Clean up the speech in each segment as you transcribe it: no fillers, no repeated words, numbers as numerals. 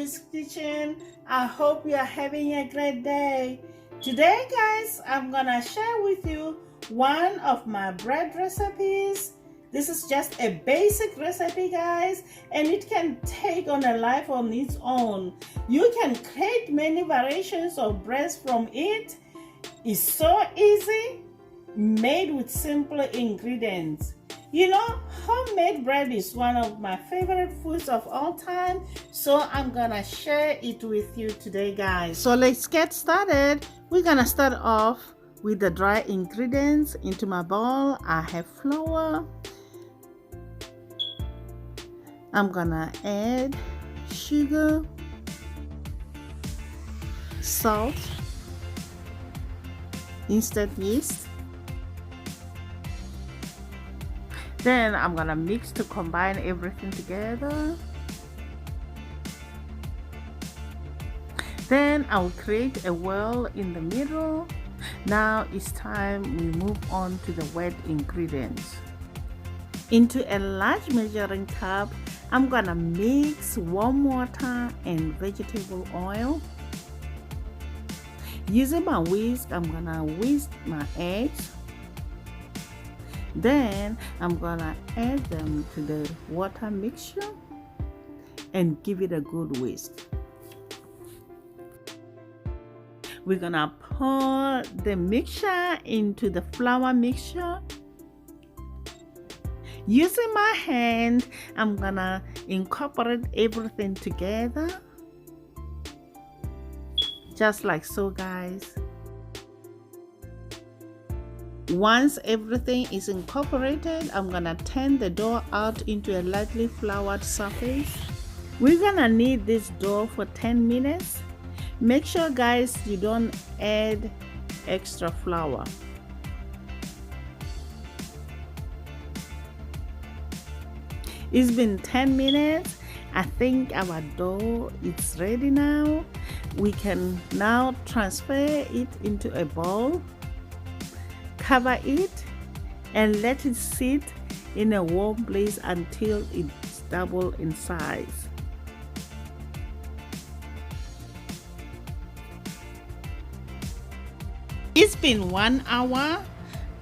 Mommy's Kitchen. I hope you are having a great day. Today, guys, I'm gonna share with you one of my bread recipes. This is just a basic recipe, guys, and it can take on a life on its own. You can create many variations of breads from it. It's so easy, made with simple ingredients. You know, homemade bread is one of my favorite foods of all time, so I'm gonna share it with you today, guys. So let's get started. We're gonna start off with the dry ingredients. Into my bowl, I have flour. I'm gonna add sugar, salt, instant yeast. Then I'm gonna mix to combine everything together. Then I'll create a well in the middle. Now it's time we move on to the wet ingredients. Into a large measuring cup, I'm gonna mix warm water and vegetable oil. Using my whisk, I'm gonna whisk my eggs. Then I'm gonna add them to the water mixture and give it a good whisk. We're gonna pour the mixture into the flour mixture. Using my hand, I'm gonna incorporate everything together. Just like so, guys. Once everything is incorporated, I'm gonna turn the dough out into a lightly floured surface. We're gonna knead this dough for 10 minutes. Make sure, guys, you don't add extra flour. It's been 10 minutes. I think our dough is ready now. We can now transfer it into a bowl. Cover it and let it sit in a warm place until it's double in size. It's been 1 hour.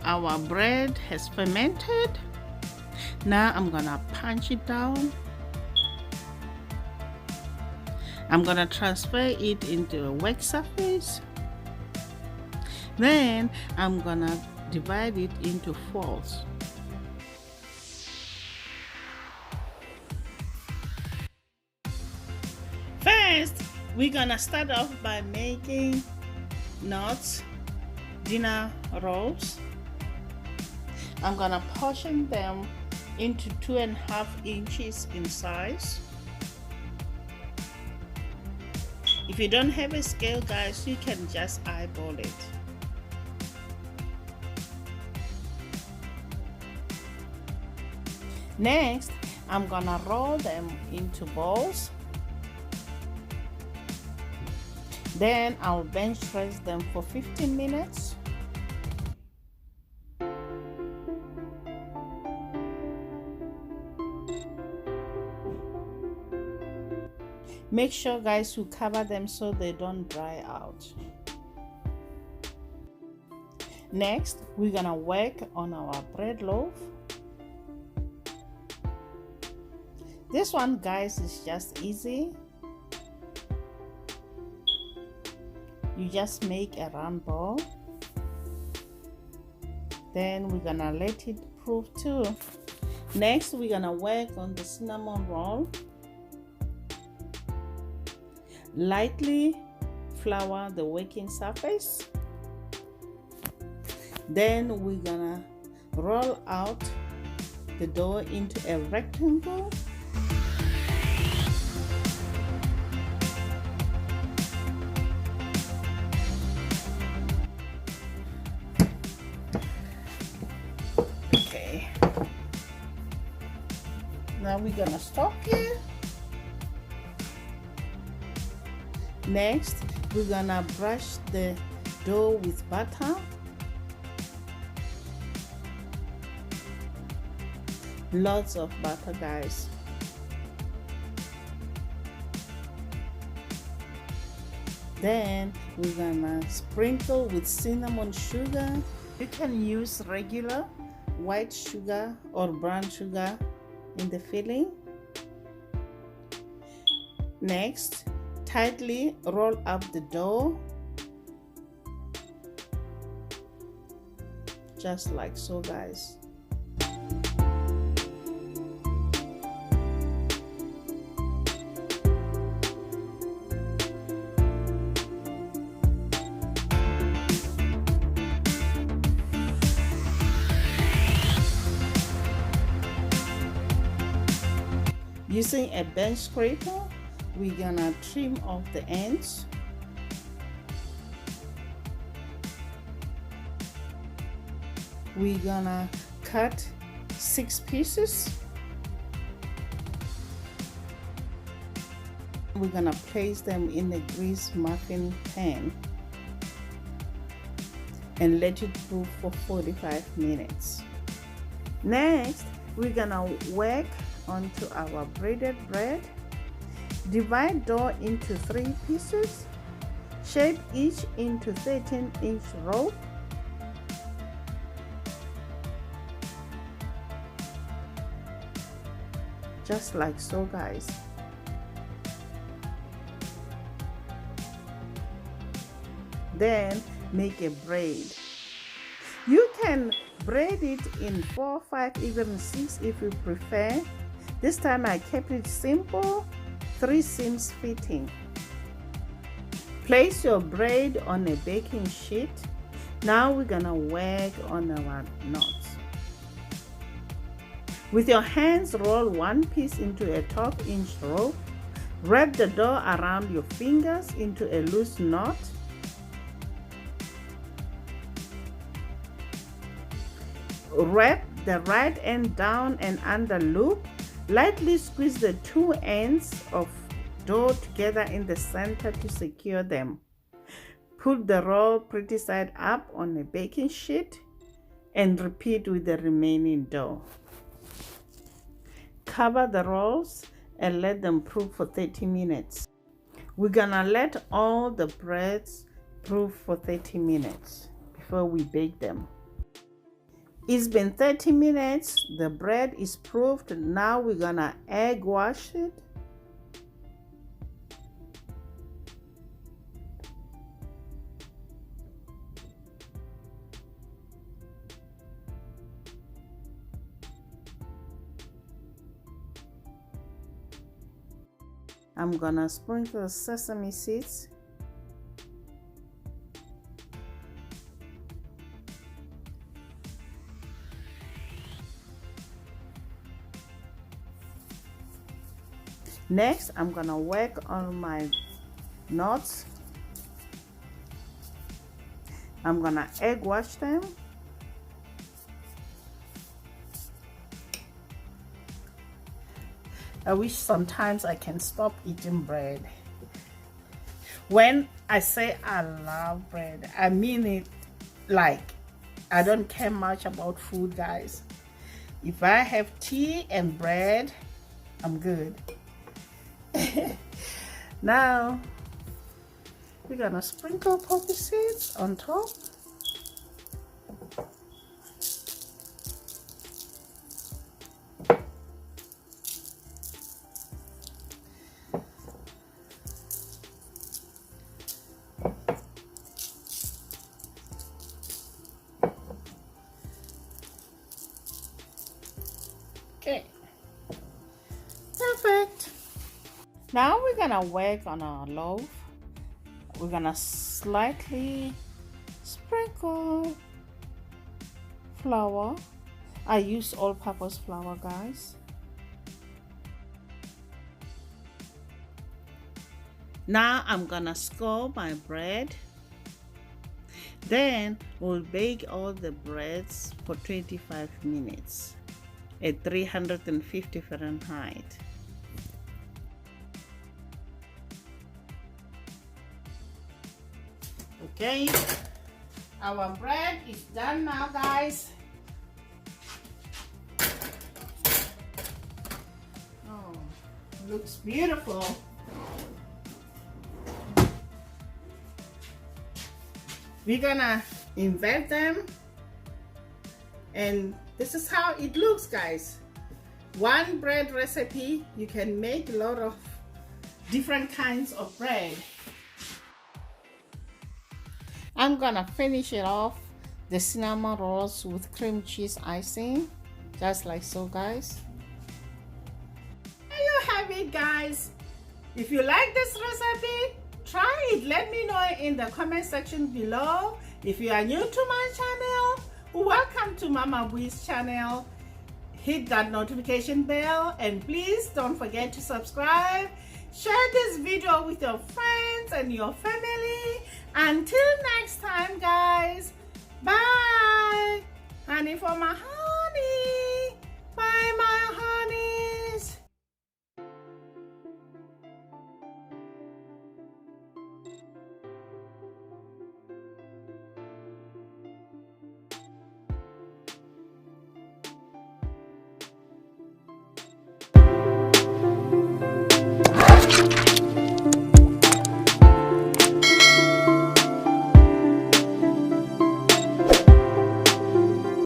Our bread has fermented. Now I'm gonna punch it down. I'm gonna transfer it into a wet surface. Then I'm gonna divide it into fours. First, we're gonna start off by making nuts, dinner rolls. I'm gonna portion them into 2.5 inches in size. If you don't have a scale, guys, you can just eyeball it. Next, I'm gonna roll them into balls. Then I'll bench press them for 15 minutes. Make sure, guys, you cover them so they don't dry out. Next, we're gonna work on our bread loaf. This one, guys, is just easy. You just make a round ball. Then we're gonna let it proof too. Next, we're gonna work on the cinnamon roll. Lightly flour the working surface. Then we're gonna roll out the dough into a rectangle. Okay. Now we're gonna stop here. Next, we're gonna brush the dough with butter. Lots of butter, guys. Then we're gonna sprinkle with cinnamon sugar. You can use regular white sugar or brown sugar in the filling. Next, tightly roll up the dough, just like so, guys. Using a bench scraper, we're gonna trim off the ends. We're gonna cut 6 pieces. We're gonna place them in a greased muffin pan and let it cook for 45 minutes. Next, we're gonna work onto our braided bread. Divide dough into 3 pieces. Shape each into 13-inch roll. Just like so, guys. Then make a braid. You can braid it in 4, 5, even 6 if you prefer. This time I kept it simple, 3 seams fitting. Place your braid on a baking sheet. Now we're gonna work on our knots. With your hands, roll 1 piece into a 12-inch rope. Wrap the dough around your fingers into a loose knot. Wrap the right end down and under loop. Lightly squeeze the 2 ends of dough together in the center to secure them. Put the roll pretty side up on a baking sheet and repeat with the remaining dough. Cover the rolls and let them proof for 30 minutes. We're gonna let all the breads proof for 30 minutes before we bake them. It's been 30 minutes, the bread is proofed. Now we're gonna egg wash it. I'm gonna sprinkle sesame seeds. Next, I'm gonna work on my knots. I'm gonna egg wash them. I wish sometimes I can stop eating bread. When I say I love bread, I mean it. Like, I don't care much about food, guys. If I have tea and bread, I'm good. Now we're gonna sprinkle poppy seeds on top. Okay, perfect. Now we're gonna work on our loaf. We're gonna slightly sprinkle flour. I use all-purpose flour, guys. Now I'm gonna score my bread. Then we'll bake all the breads for 25 minutes at 350 Fahrenheit. Okay, our bread is done now, guys. Oh, looks beautiful. We're gonna invert them, and this is how it looks, guys. One bread recipe, you can make a lot of different kinds of bread. I'm gonna finish it off the cinnamon rolls with cream cheese icing, just like so, guys. There you have it, guys. If you like this recipe, try it. Let me know in the comment section below. If you are new to my channel, welcome to Mama Bwee's channel. Hit that notification bell, and please don't forget to subscribe. Share this video with your friends and your family. Until next time, guys. Bye. Honey for my